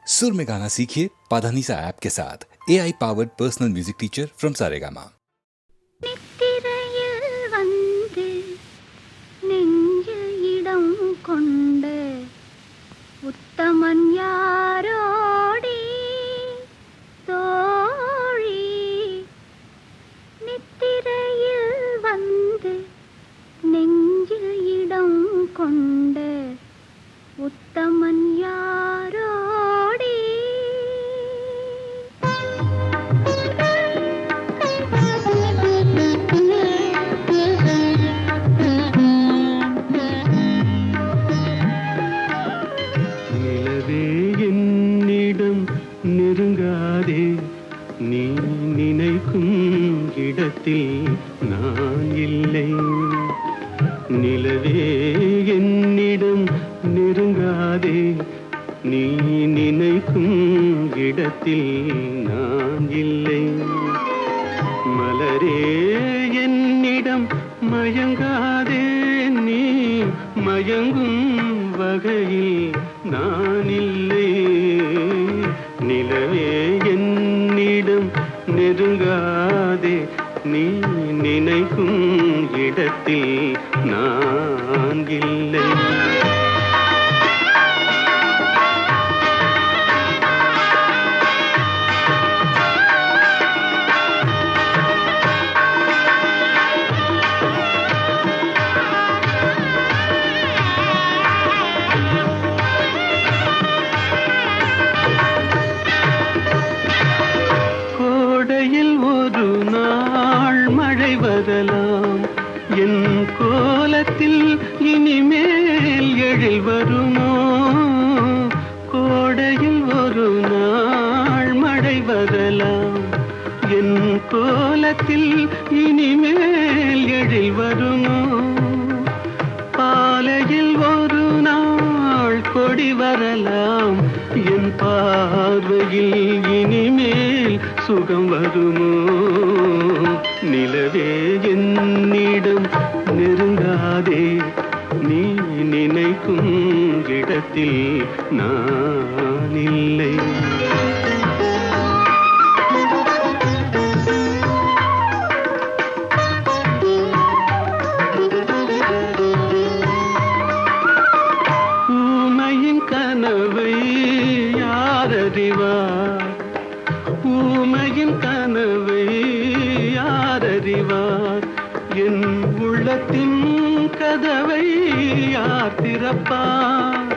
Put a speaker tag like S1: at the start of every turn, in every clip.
S1: सुर में गाना सीखिए पाधानीसा ऐप के साथ AI powered personal music teacher from Saregama.
S2: நித்திரையில் வந்து நெஞ்சில் இடம் கொண்ட உத்தமன் யாரோடி தோழி. நித்திரையில் வந்து நெஞ்சில் இடம் கொண்ட உத்தமன் யாரோடி.
S3: நெருங்காதே, நீ நினைக்கும் இடத்தில் நான் இல்லை. நிலவே என்னிடம் நெருங்காதே, நீ நினைக்கும் இடத்தில் நான் இல்லை. மலரே என்னிடம் மயங்காதே, நீ மயங்கும் வகையில் நான் இல்லை. நிலவே என்னிடம் நெருங்காதே, நீ நினைக்கும் இடத்தில் நான் இல்லை. ஒரு நாள் மழை வரலாம், என் கோலத்தில் இனிமேல் எழில் வருமோ? கோடையில் ஒரு நாள் மழை வரலாம், என் கோலத்தில் இனிமேல் எழில் வருமோ? பாலையில் ஒரு நாள் கொடி வரலாம், என் பார்வையில் இனிமேல் சுகம் வருமோ? நிலவே என்னிடம் நெருங்காதே, நீ நினைக்கும் இடத்தில் நான் இல்லை. ஊமையின் கனவை யாரறிவார்? ஊமையின் கனவை யாரறிவார்? என் உள்ளத்தின் கதவை யார் திறப்பார்?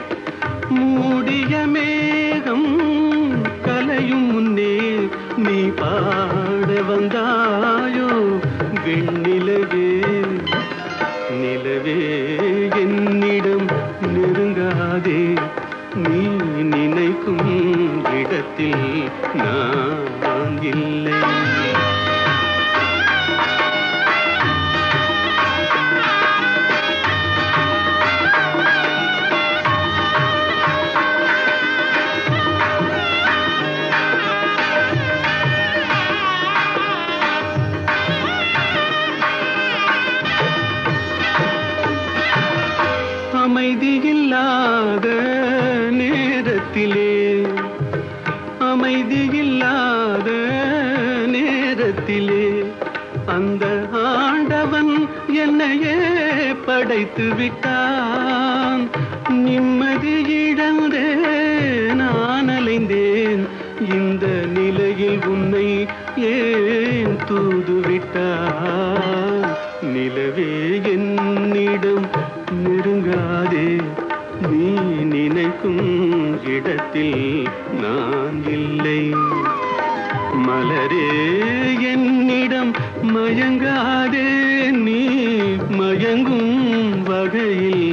S3: மூடிய மேகம் கலையும் முன்னே நீ பாட வந்தாயோ வெண்ணிலவே. நிலவே என்னிடம் நெருங்காதே, நீ நினைக்கும் இடத்தில் நான் இல்லை. அமைதியில்லாத நேரத்திலே, அமைதியில்லாத நேரத்திலே அந்த ஆண்டவன் என்னையே படைத்து விட்டான். நிம்மதி இழந்தே நான் அலைந்தேன், இந்த நிலையில் உன்னை ஏன் தூது விட்டான்? நிலவே என்னிடம் நெருங்காதே, நீ நினைக்கும் இடத்தில் நான் இல்லை. மலரே என்னிடம் மயங்காதே, நீ மயங்கும் வகையில்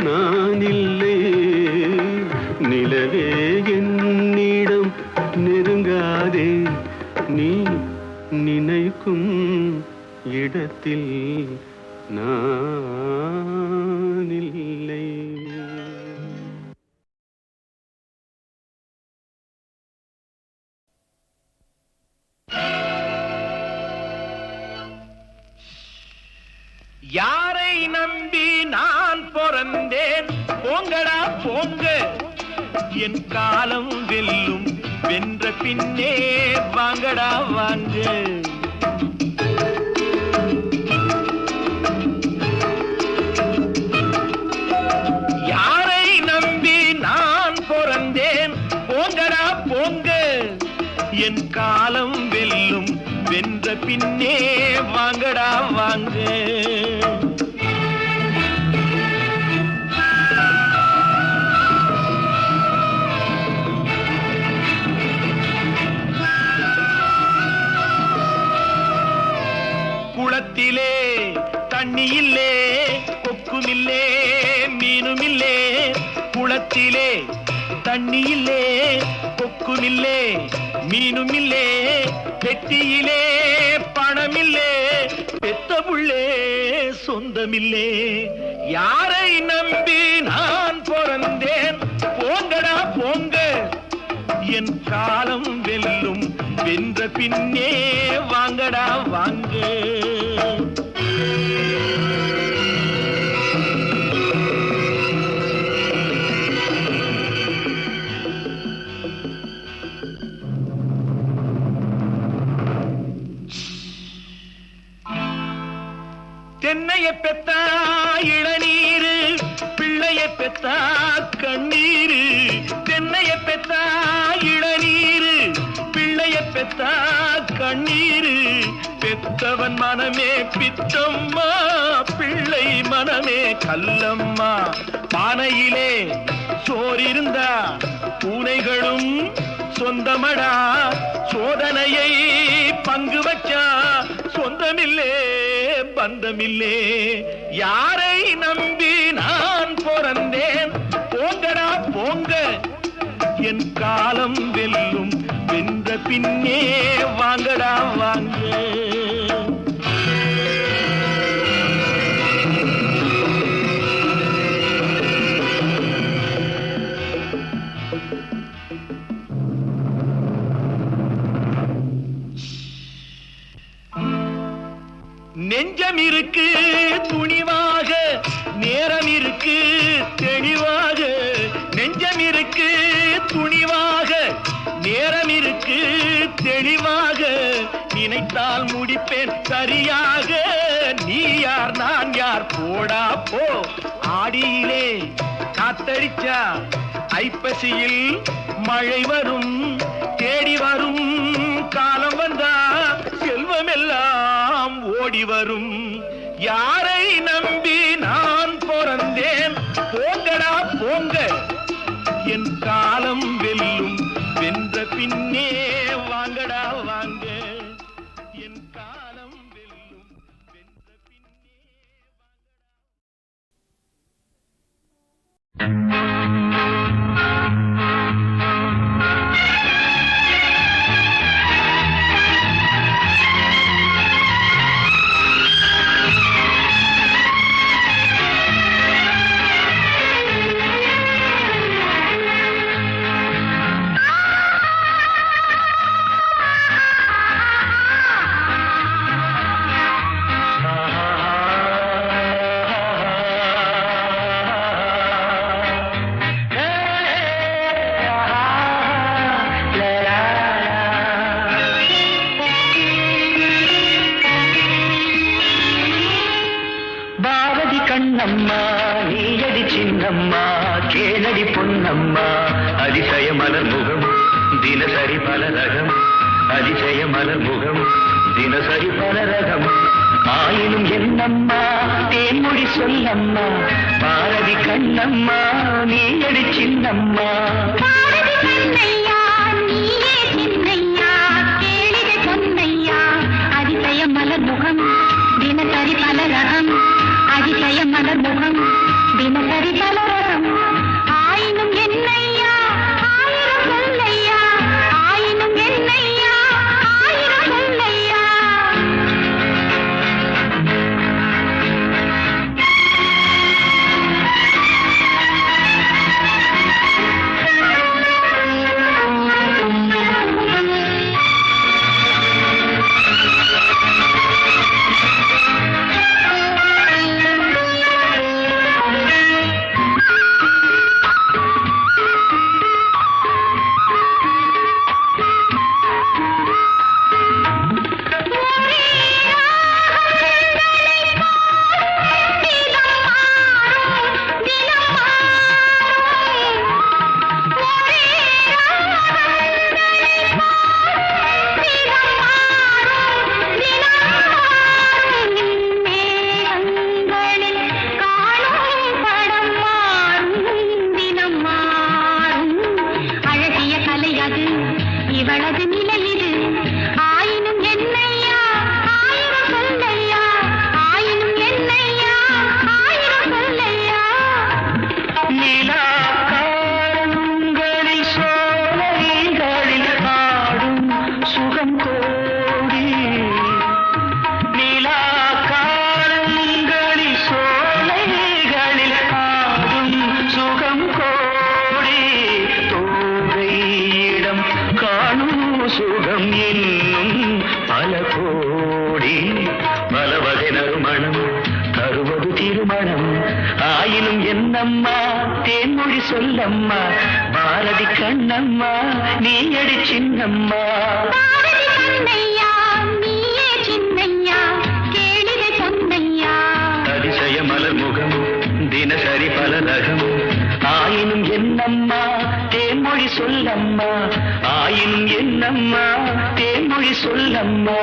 S3: நான் இல்லை. நிலவே என்னிடம் நெருங்காதே, நீ நினைக்கும் இடத்தில் நான் இல்லை.
S4: யாரை நம்பி நான் பிறந்தேன்? போங்கடா போங்க, என் காலம் வெல்லும். பின்னே வாங்கடா வாங்க. யாரை நம்பி நான் பிறந்தேன் போங்கடா போங்க. என் காலம் வெல்லும் வென்ற பின்னே வாங்கடா வாங்க. குளத்திலே தண்ணி இல்லே, கொக்குமில்லே, மீனுமில்லே. குளத்திலே தண்ணி இல்லே, கொக்குமில்லே, மீனுமில்லே. பெட்டியிலே பணமில்லே, பெத்த புள்ளே சொந்தமில்லே. யாரை நம்பி நான் பிறந்தேன் போங்கடா போங்க. என் காலம் வெல்லும் வென்ற பின்னே வாங்கடா வாங்க. தென்னைய பெத்தா இளநீரு, பிள்ளைய பெத்தா கண்ணீரு. தென்னைய பெத்தா இளநீரு, பிள்ளைய பெத்தா கண்ணீரு. பெத்தவன் மனமே பித்தம்மா, பிள்ளை மனமே கல்லம்மா. பானையிலே சோறிருந்தா பூனைகளும் சொந்தமடா. சோதனையை பங்கு வச்சா சொந்தமில்லே பந்தமில்லே. யாரை நம்பி நான் பிறந்தேன் போங்கடா போங்க. என் காலம் வெல்லும் வென்ற பின்னே வாங்கடா வாங்க. நெஞ்சம் இருக்கு துணிவாக, நேரம் இருக்கு தெளிவாக. நெஞ்சம் இருக்கு துணிவாக, நேரம் இருக்கு தெளிவாக. நினைத்தால் முடிப்பேன் சரியாக. நீ யார் நான் யார் போடா போ. ஆடியிலே காத்தடிச்சா ஐப்பசியில் மழை வரும். தேடி வரும் காலம் வந்தா செல்வம் எல்லாம் ஓடி வரும். யாரை நம்பி நான் பிறந்தேன் போங்கடா போங்க. என் காலம் வெல்லும் வென்ற பின்னே வாங்கடா வாங்க. என் காலம் வெல்லும் வென்ற பின்னே
S5: கண்ணம்மா நீயடி சின்னம்மா கேளடி பொன்னம்மா அதிசய மலர் முகம் தினசரி பலரகம் அதிசய மலர் முகம் தினசரி பலரகம் ஆயினும் என்னம்மா தேன்மொழி சொல்லம்மா பாரதி கண்ணம்மா நீயடி சின்னம்மா மலர் முகம் தினசரி பலரகம் அதிசய மலர் முகம் தினசரி பலரகம் ஆயினும் என்னையா ஆயிரம் சொல்லையா ஆயினும் என்னையா ஆயிரம் சொல்லையா இவளது நிலை இது. ஆயினும் என்னையா ஆயிரம் சொல்லையா, ஆயினும் என்னையா ஆயிரம் சொல்லையா.
S4: நிலா காலங்களில் சோலைகளில் ஆடும் சுகம் கோடி. நிலா காலங்களில் சோலைகளில் ஆடும் சுகம் கோடி. தோகையிடம் காணும் சுகம் இன்னும் பல கோடி. பல வகை நறுமணம் தருவது திருமணம். ஆயினும் என்னம்மா தேன்மொழி சொல்லம்மா, பாரதி கண்ணம்மா நீ அடி சின்னம்மா.
S5: பாரதி கண்ணையா நீயே சின்னையா, கேளிகை பொன்னையா.
S4: அதிசய மலர் முகம் தினசரி பல ரகம். ஆயினும் என்னம்மா தேன்மொழி சொல்லம்மா, ஆயினும் என்னம்மா தேன்மொழி சொல்லம்மா.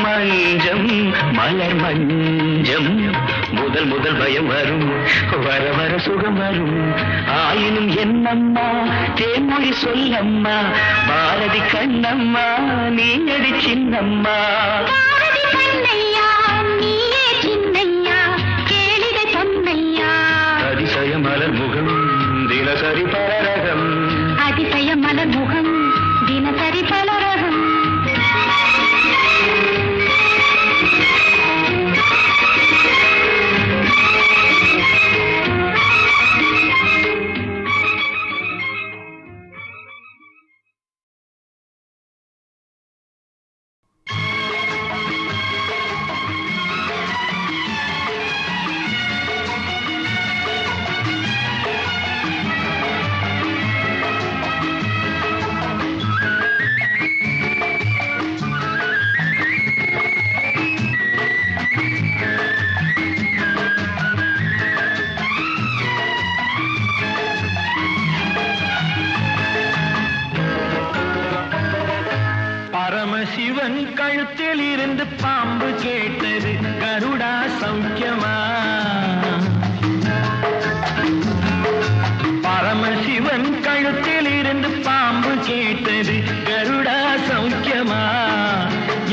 S4: மஞ்சம் மலர் மஞ்சம் முதல் முதல் பயம் வரும், வர வர சுகம் வரும். ஆயினும் என்னம்மா தேன்மொழி சொல்லம்மா, பாரதி கண்ணம்மா நீ அடி சின்னம்மா.
S5: பாரதி கண்ணையா நீயே சின்னையா, கேளிகை பொன்னையா.
S4: அதிசய மலர் முகம் தினசரி பலரகம்,
S5: அதிசய மலர் முகம் தினசரி பலரகம்.
S4: பரமசிவன் கழுத்தில் இருந்து பாம்பு கேட்டது, கருடா சௌக்கியமா? பரமசிவன் கழுத்தில் இருந்து பாம்பு கேட்டது, கருடா சௌக்கியமா?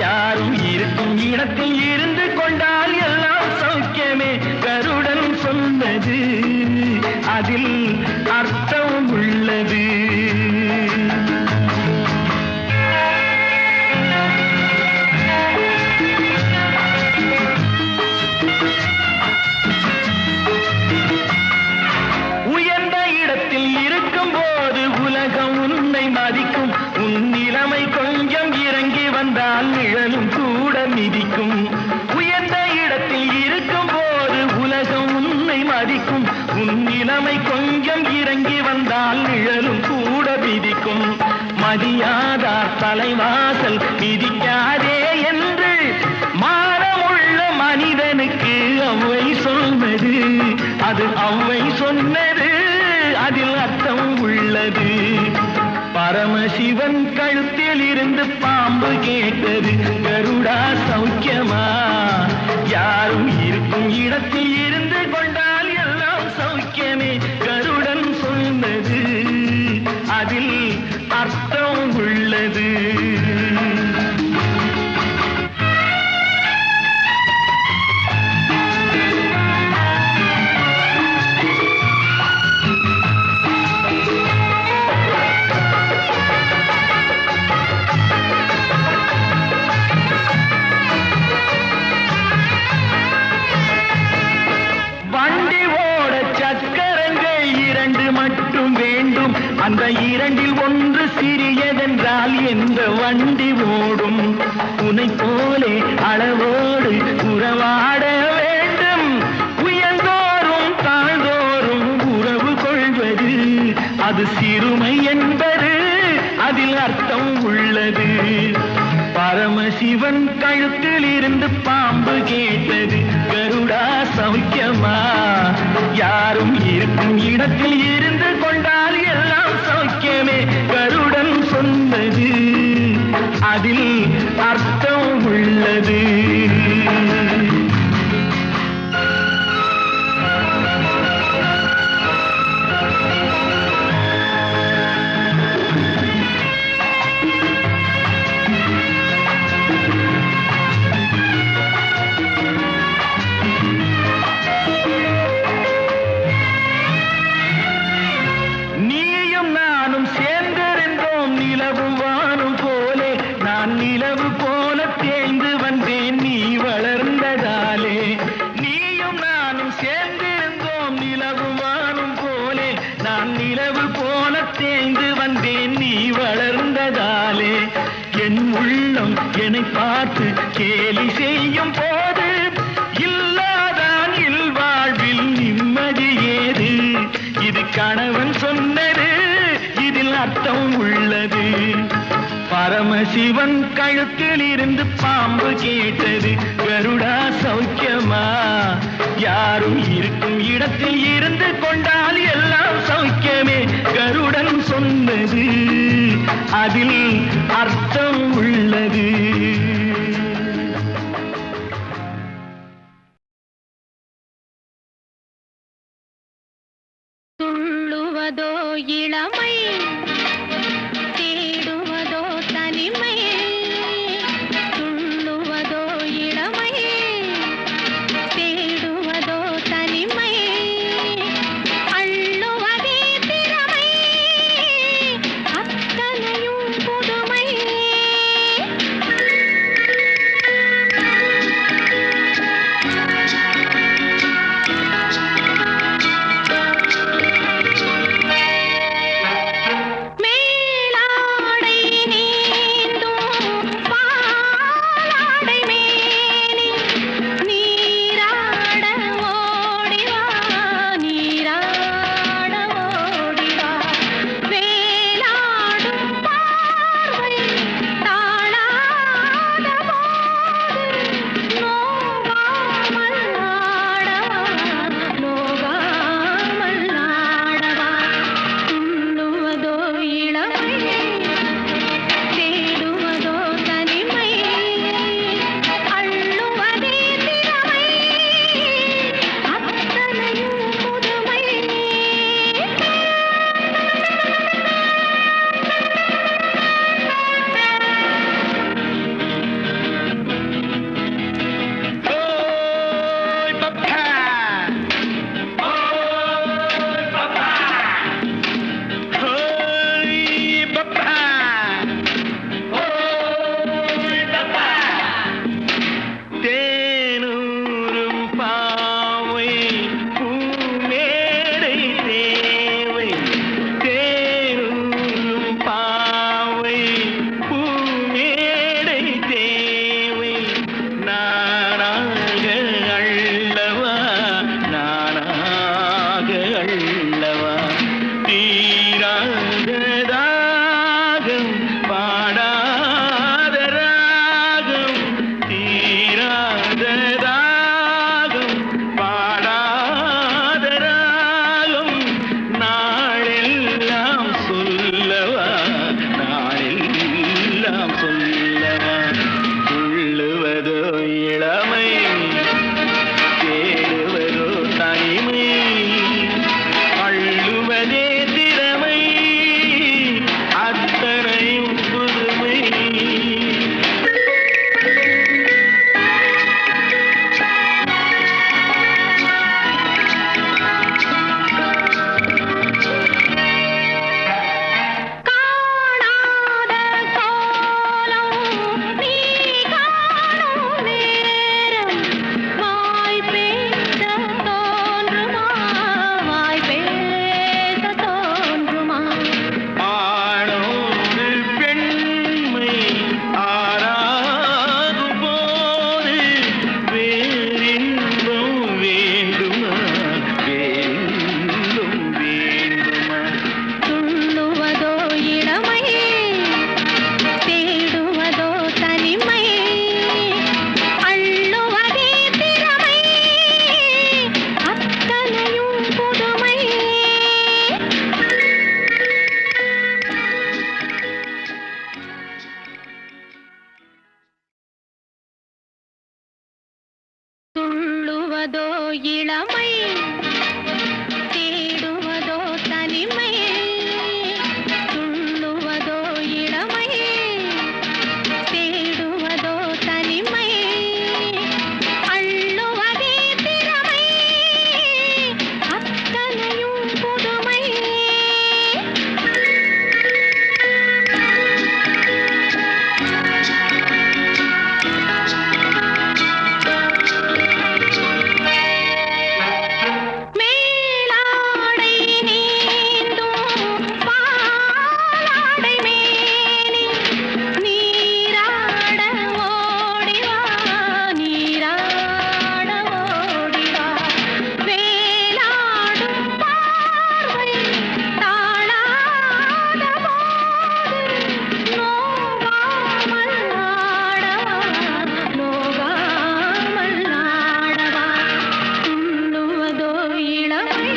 S4: யாரும் இருக்கும் இடத்தில் இருந்து கொண்டால் எல்லாம் சௌக்கியமே, கருடன் சொன்னது அதில் அர்த்தம் உள்ளது. மதிக்கும் உன் நிலைமை கொஞ்சம் இறங்கி வந்தால் நிழலும் கூட மிதிக்கும். உயர்ந்த இடத்தில் இருக்கும் போது உலகம் உன்னை மதிக்கும், உன் நிலைமை கொஞ்சம் இறங்கி வந்தால் நிழலும் கூட மிதிக்கும். மதியாதார் தலைவாசல் மிதிக்காதே என்று மானமுள்ள மனிதனுக்கு அவ்வை சொன்னது, அது அவ்வை சொன்னது, அதில் அர்த்தம் உள்ளது. பரமசிவன் கழுத்தில் இருந்து பாம்பு கேட்டது, கருடா சௌக்கியமா? யாரும் இருக்கும் இடத்தில் இருந்து கொண்டால் எல்லாம் சௌக்கியமே, கருடன் சொன்னது அதில் அர்த்தம் உள்ளது. என்ற வண்டி ஓடும் உனை போலே அளவோடு உறவாட வேண்டும் உயர்ந்தோறும் தாழ்ந்தோறும் உறவு கொள்வது அது சிறுமை என்பது அதில் அர்த்தம் உள்ளது பரமசிவன் கழுத்தில் இருந்து பாம்பு கேட்டது கருடா சௌக்கியமா யாரும் இருக்கும் இடத்தில் இருந்து கொண்டால் எல்லாம் சௌக்கியமே கருடன் சொன்னது அதில் அர்த்தம் உள்ளது பார்த்து கேலி செய்யும் போது இல்லாதான் இல்வாழ்வில் நிம்மதி ஏது இது கணவன் சொன்னது இதில் அர்த்தம் உள்ளது பரமசிவன் கழுத்தில் இருந்து பாம்பு கேட்டது கருடா சௌக்கியமா யாரும் இருக்கும் இடத்தில் இருந்து கொண்டால் எல்லாம் சௌக்கியமே கருடன் சொன்னது அதில் அர்த்தம் உள்ளது
S2: துள்ளுவதோ இளமை தேடுவதோ தனிமை துள்ளுவதோ இளமை தேடுவதோ தனிமை அள்ளுவதே திறமை அத்தனையும் புதுமை தேடுவதோ இளமை தேடுவதோ தனிமை துள்ளுவதோ இளமை தேடுவதோ தனிமை அள்ளுவதே திறமை அத்தனையும் புதுமை மேலாடை நீந்தும் பாலாடை மேனி நீராட ஓடிவா நீராட ஓடிவா வேலாடும் பார்வை தாழாத போது நோகாமல் ஆடவா நோகாமல் ஆடவா துள்ளுவதோ இளமை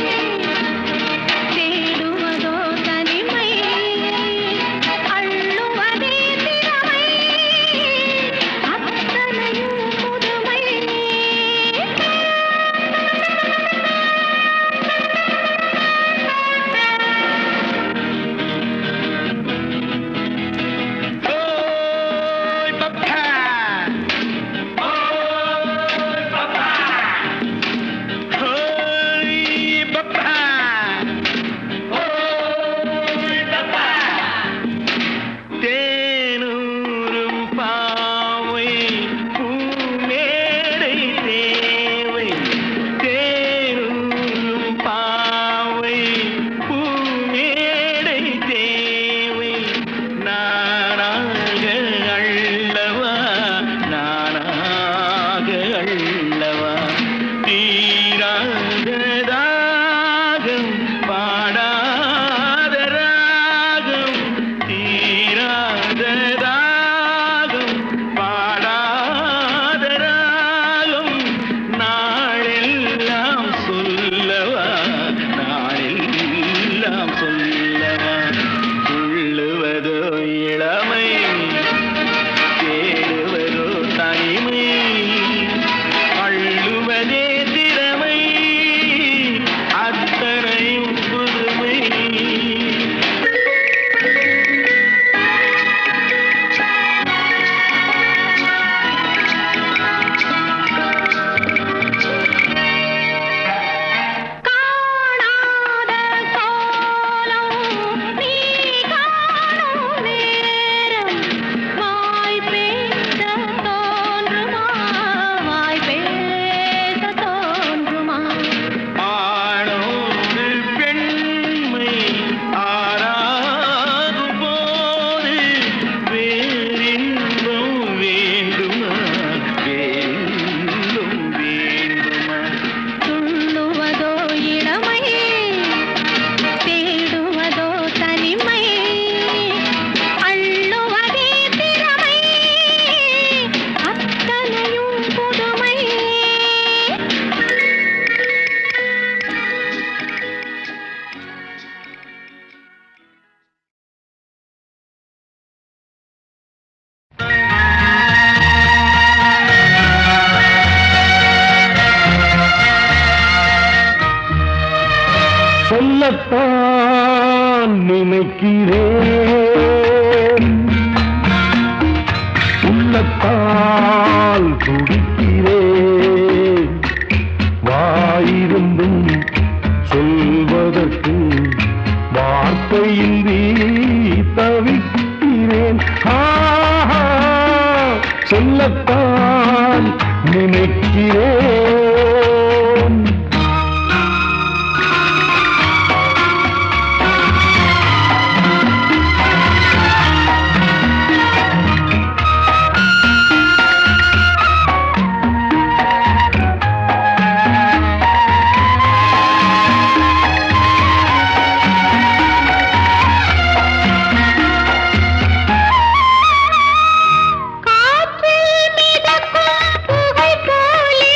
S2: தேடுவதோ தனிமை அள்ளுவதே திறமை அத்தனையும் புதுமை
S4: ஓய் பப்பா ஓய் பப்பா ஓய் பப்பா ஓய் பப்பா தேனூரும் பாவை பூமேடை தேவை தேனூரும் பாவை பூமேடை தேவை நானாக அள்ளவா நானாக அள்ளவா தீராத ராகம் பாடாத ராகம் தீராத ராகம் பாடாத ராகம் நாளெல்லாம் சொல்லவா நாளெல்லாம் சொல்லவா துள்ளுவதோ இளமை தேடுவதோ தனிமை அள்ளுவதே திறமை அத்தனையும் புதுமை
S2: காணாத கோலம் நீ காணும் நேரம் வாய் பேச தோன்றுமா வாய் பேச தோன்றுமா
S4: ஆணோடு பெண்மை ஆறாகும் போது வேறின்பம் வேண்டுமா வேறின்பம் வேண்டுமா
S2: துள்ளுவதோ இளமை தேடுவதோ தனிமை அள்ளுவதே திறமை அத்தனையும் புதுமை
S3: சொல்லத்தான் நினைக்கிறேன் உள்ளத்தால் துடிக்கிறேன் வாயிருந்தும் சொல்வதற்கு வார்த்தையின்றி தவிக்கிறேன் சொல்லத்தான் நினைக்கிறேன்
S2: காற்றில் மிதக்கும் புகை போலே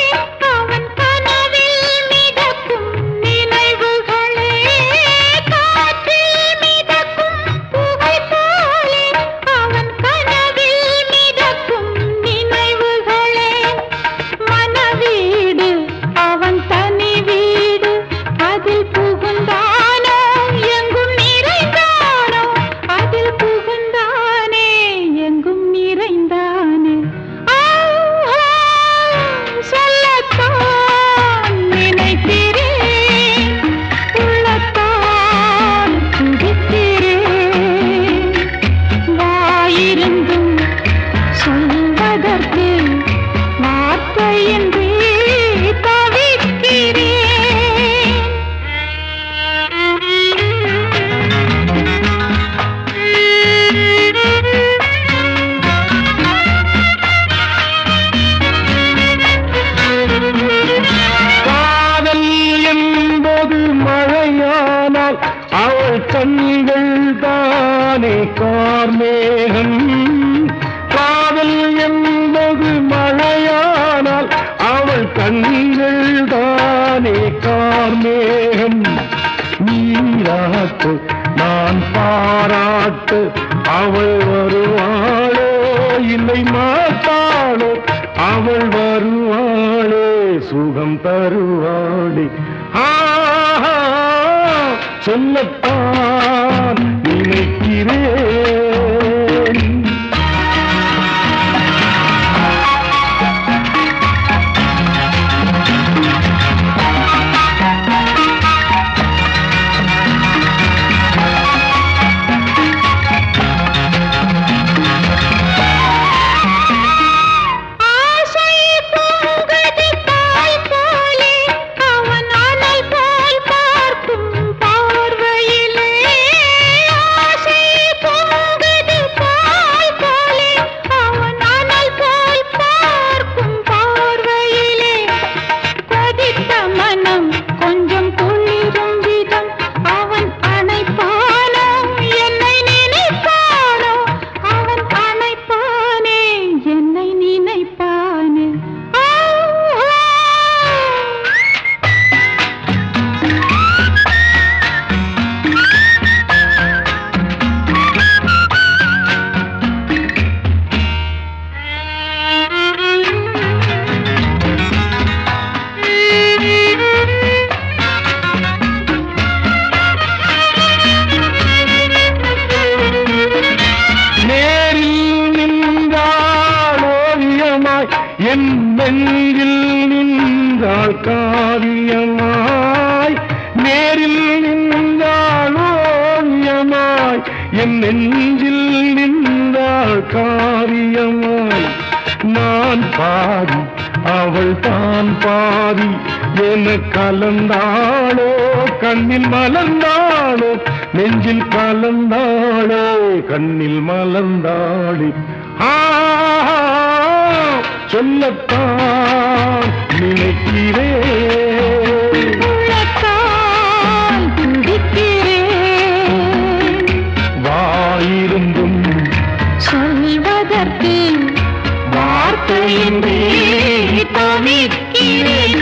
S3: தருவாடி சொல்லத்தான் நினைக்கிறேன். என் நெஞ்சில் நின்றாள் காவியமாய், நேரில் நின்றாள் ஓவியமாய், என் நெஞ்சில் நின்றாள் காவியமாய். நான் பாதி அவள் தான் பாதி என கலந்தாளோ, கண்ணில் மலர்ந்தாளோ, நெஞ்சில் கலந்தாளோ, கண்ணில் மலர்ந்தாளே. சொல்லத்தான் நினைக்கிறேன், வாயிருந்தும்
S5: சொல்வதற்கு
S3: வார்த்தையின்றி
S5: தவிக்கிறேன்.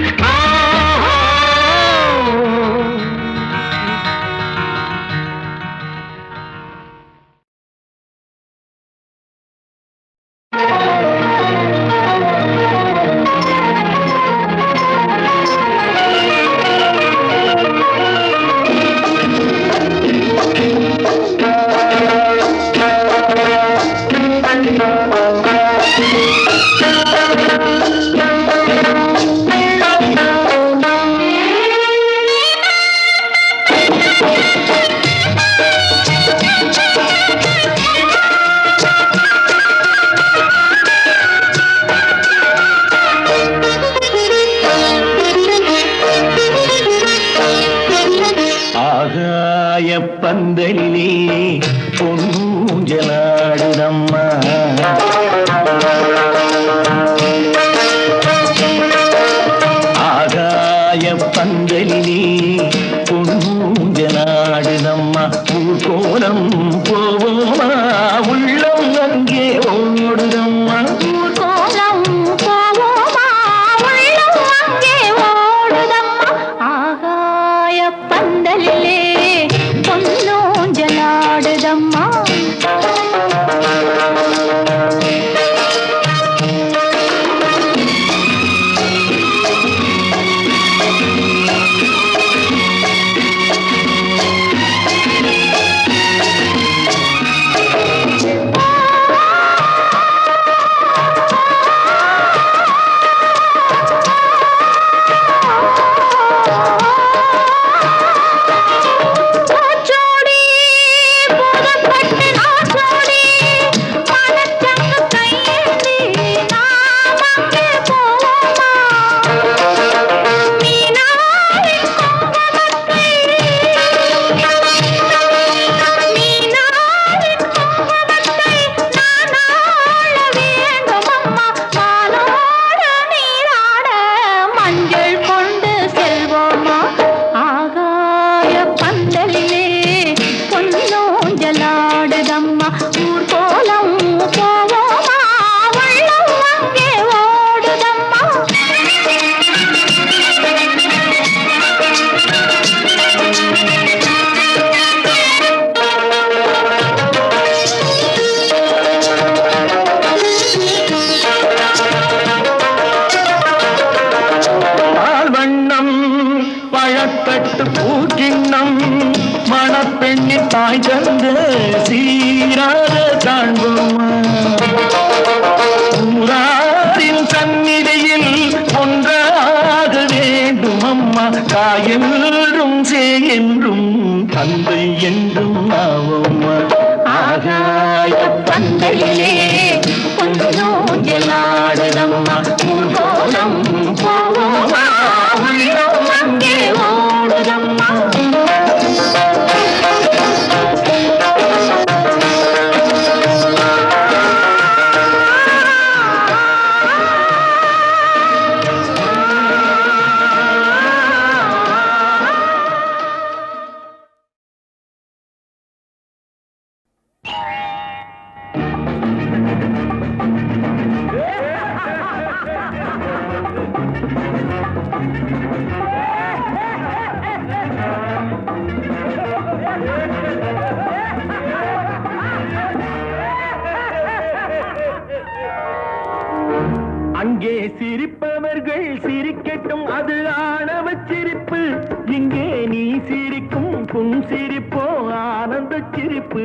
S3: அங்கே சிரிப்பவர்கள் சிரிக்கட்டும், அது ஆணவ சிரிப்பு. இங்கே நீ சிரிக்கும் புன்சிரிப்போ ஆனந்த சிரிப்பு.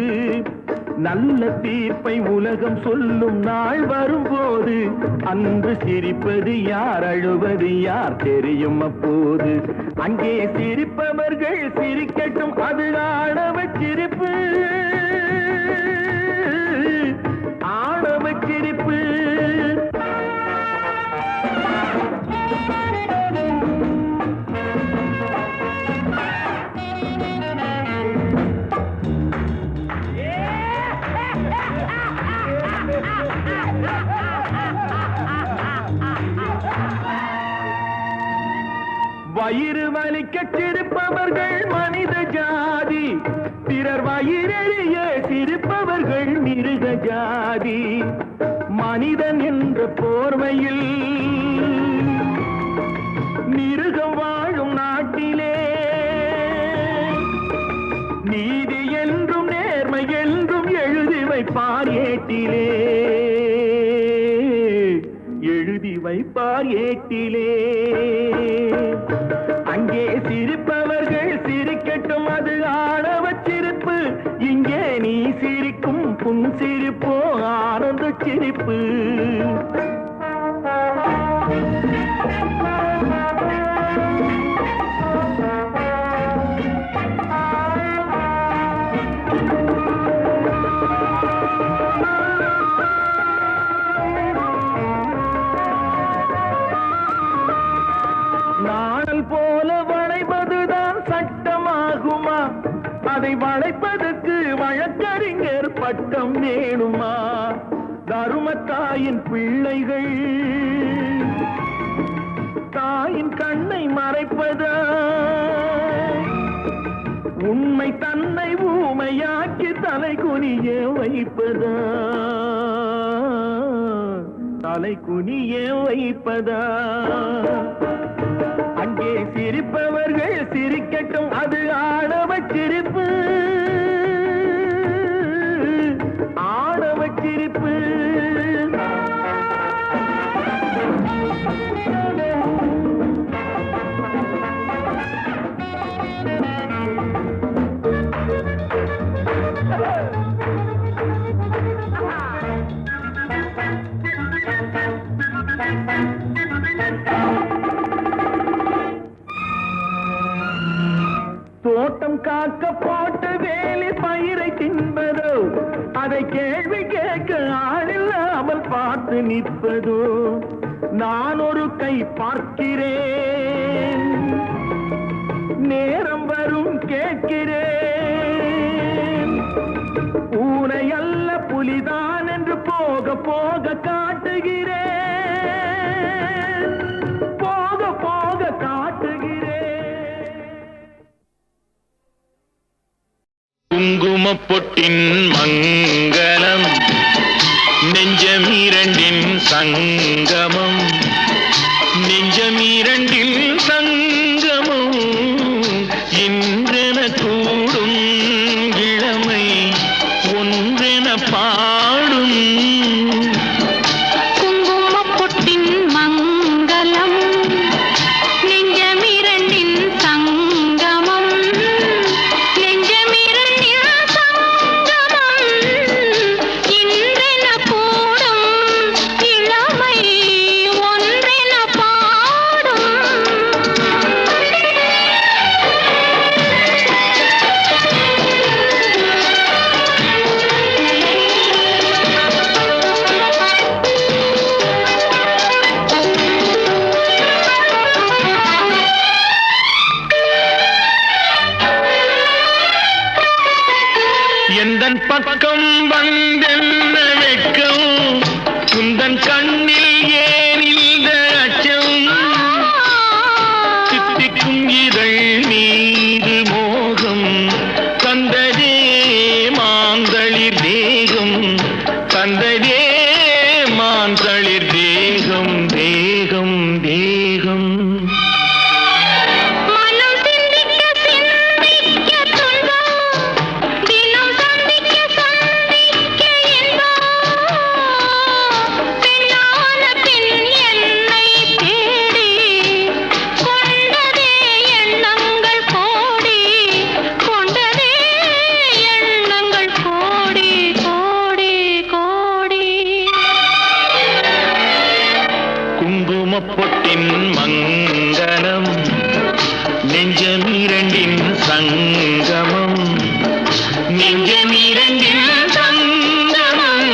S3: நல்ல தீர்ப்பை உலகம் சொல்லும் நாள் வரும்போது, அன்று சிரிப்பது யார் அழுவது யார் தெரியும் அப்போது. அங்கே சிரிப்பவர்கள் சிரிக்கட்டும், அது ஆணவ சிரிப்பு, ஆணவ சிரிப்பு. வயிறு வலிக்க சிரிப்பவர்கள் மனித ஜாதி, பிறர் வயிறெறிய சிரிப்பவர்கள் மிருக ஜாதி. மனிதன் என்ற போர்வையில் மிருகம் வாழும் நாட்டிலே, நீதி என்றும் நேர்மை என்றும் எழுதி வைப்பார் ஏட்டிலே, எழுதி வைப்பார் ஏட்டிலே. அங்கே சிரிப்பவர்கள் சிரிக்கட்டும், அது ஆணவ சிரிப்பு. இங்கே நீ சிரிக்கும் புன்சிரிப்போ ஆனந்த சிரிப்பு. நாணல் போல வளைப்பதுதான் சட்டமாகுமா? அதை வளைப்பதற்கு வழக்கறிஞர் பட்டம் வேணுமா? தருமத்தாயின் பிள்ளைகள் தாயின் கண்ணை மறைப்பதா? உண்மை தன்னை ஊமையாக்கி தலை குனிய வைப்பதா? தலை குனிய வைப்பதா? அங்கே சிரிப்பவர்கள் சிரிக்கட்டும், அது ஆணவ சிரிப்பு, ஆணவ சிரிப்பு. தோட்டம் காக்க போட்டு வேலி பயிரை தின்பதோ, அதை கேள்வி கேட்க ஆளில்லாமல் பார்த்து நிற்பதோ? நான் ஒரு கை பார்க்கிறேன், நேரம் வரும் கேட்கிறேன். பூனை அல்ல புலிதான் என்று போக போக காட்டுகிறேன், போக போக காட்டுகிறேன்.
S4: குங்குமப்பொட்டின் மங்களம், நெஞ்சமீரண்டின் சங்கமம், நெஞ்சமீரண்டில் சங்கமம். இன்றென கூடும் இளமை ஒன்றென பாடும்.
S5: குங்குமப்பொட்டின் மங்களம், நெஞ்சமிரண்டின் சங்கமம், நெஞ்சமிரண்டின் சங்கமம். இன்றென கூடும் இளமை ஒன்றென பாடும்.
S4: எந்தன் பக்கம் வந்தென்ன வெட்கம், குந்தன் கண்ணில் ஏன் இந்த அச்சம்? சித்திக்கும் இதழ் மீது மோகம் தந்ததே மாந்தளிர் தேகம், தந்ததே மாந்தளிர் தேகம், தேகம் தேகம்.
S5: மனம் சிந்திக்க சிந்திக்க துன்பம், தினம் சந்திக்க சந்திக்க இன்பம். பெண்ணான பெண்
S4: குங்குமப்பொட்டின் மங்களம் நெஞ்சமிரண்டின் சங்கமம் நெஞ்சமிரண்டின் சங்கமம்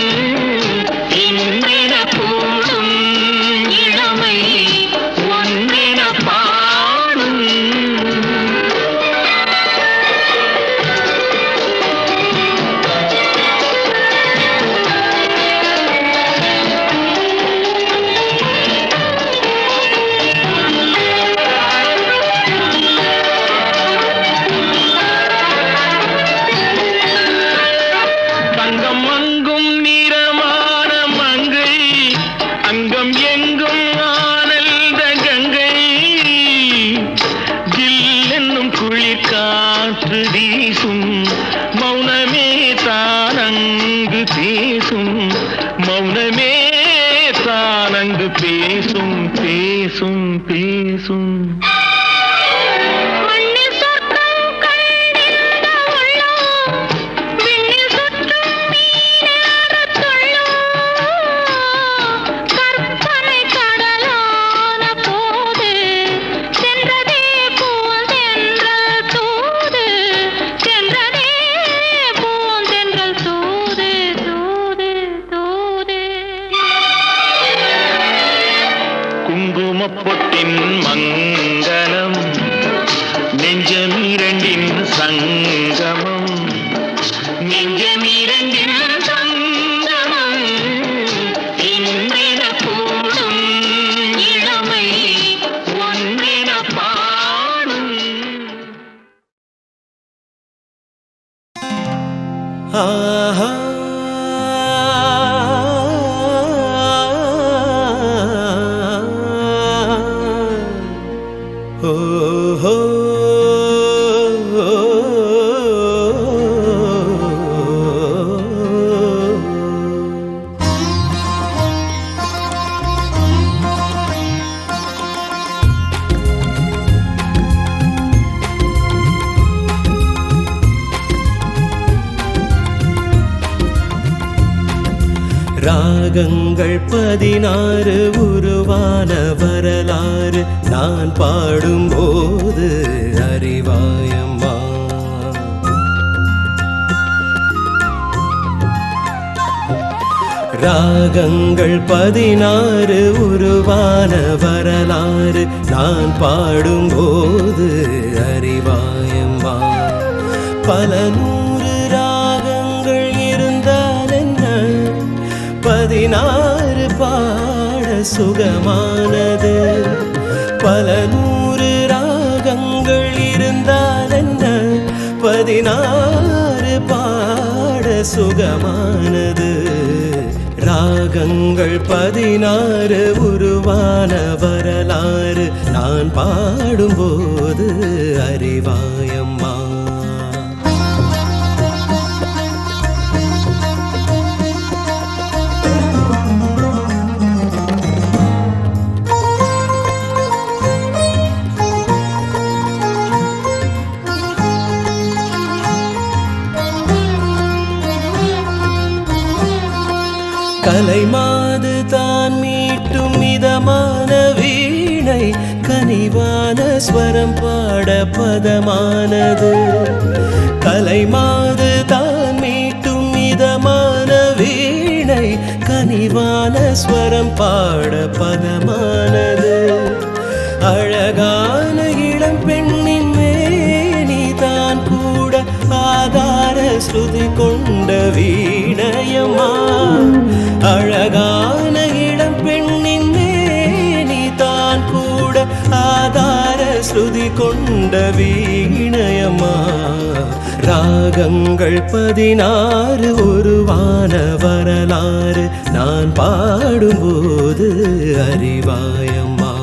S4: இன்றென கூடும் இளமை ஒன்றென பாடும் தங்கம் அங்கும் நிறமான மங்கை அங்கம் எங்கும் ஆனந்த கங்கை ஜில் என்னும் குளிர் காற்று வீசும் மௌனமே தானங்கு பேசும் மௌனமே தானங்கு பேசும் பேசும் பேசும்
S5: மண்ணில் சொர்க்கம் கண்டிருந்த உள்ளம் விண்ணில் சுற்றும் மீனேறத் துள்ளும் கற்பனை கடலான போது சென்றதே பூந்தென்றல் தூது சென்றதே பூந்தென்றல் தூது தூது தூது
S4: குங்குமப்பொட்டின் மங்களம் நெஞ்சமிரண்டின் சங்கமம் நெஞ்சமிரண்டின் சங்கமம் இன்றென கூடும் இளமை ஒன்றென பாடும்
S3: ஆஹா ஓஹோ ராகங்கள் 16 உருவான வரலாறு நான் பாடும்போது அறிவாயம்மா. ராகங்கள் 16 உருவான வரலாறு நான் பாடும்போது அறிவாயம்மா. பல நூறு ராகங்கள் இருந்தால் என்ன, 16 பாட சுகமானது. பல நூறு ராகங்கள் இருந்தால் என்ன, 16 பாட சுகமானது. ராகங்கள் 16 உருவான வரலாறு நான் பாடும்போது அறிவாயம்மா. கலைமாது தான் மீட்டும் மிதமான வீணை, கனிவான ஸ்வரம் பாட பதமானது. கலைமாது தான் மீட்டும் மிதமான வீணை, கனிவான ஸ்வரம் பாட பதமானது. அழகான இளம் பெண்ணின் மேனி தான் கூட ஆதார ஸ்ருதி கொண்ட வீணையம்மா. அழகான இளம் பெண்ணின் மேனி தான் கூட ஆதார ஸ்ருதி கொண்ட வீணையம்மா. ராகங்கள் 16 உருவான வரலாறு நான் பாடும்போது அறிவாயம்மா.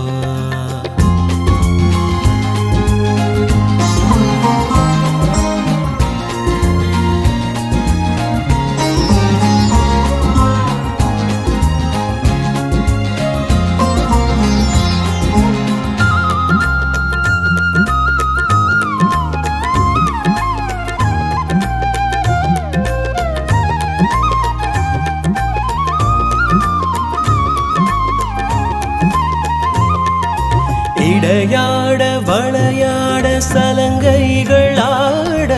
S3: இடையாட வளையாட சலங்கைகள் ஆட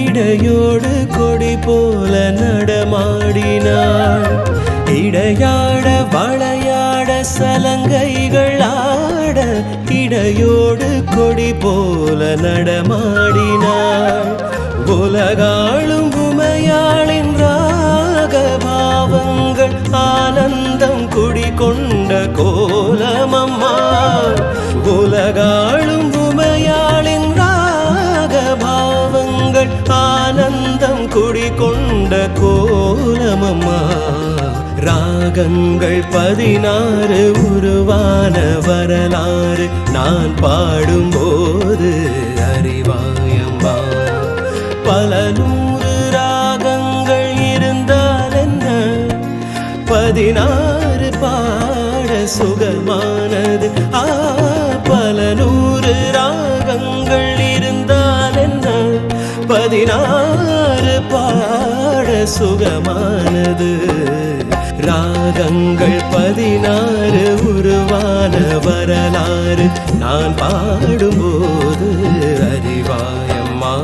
S3: இடையோடு கொடி போல நடமாடினாள். இடையாட வளையாட சலங்கைகள் ஆட இடையோடு கொடி போல நடமாடினாள். உலகாளும் உமையாளின் ராகபாவங்கள் ஆனந்தம் குடிகொண்ட கோலமம்மா. உலகாளும் உமையாளின் ராகபாவங்கள் ஆனந்தம் குடிகொண்ட கோலமம்மா. ராகங்கள் 16 உருவான வரலாறு நான் பாடும்போது அறிவாயம்மா. பல 100 ராகங்கள் இருந்தால் என்ன, 16 பாட சுகமானது. பல 100 ராகங்கள் இருந்தால் என்ன, 16 பாட சுகமானது. ராகங்கள் 16 உருவான வரலாறு நான் பாடும்போது அறிவாயம்மா.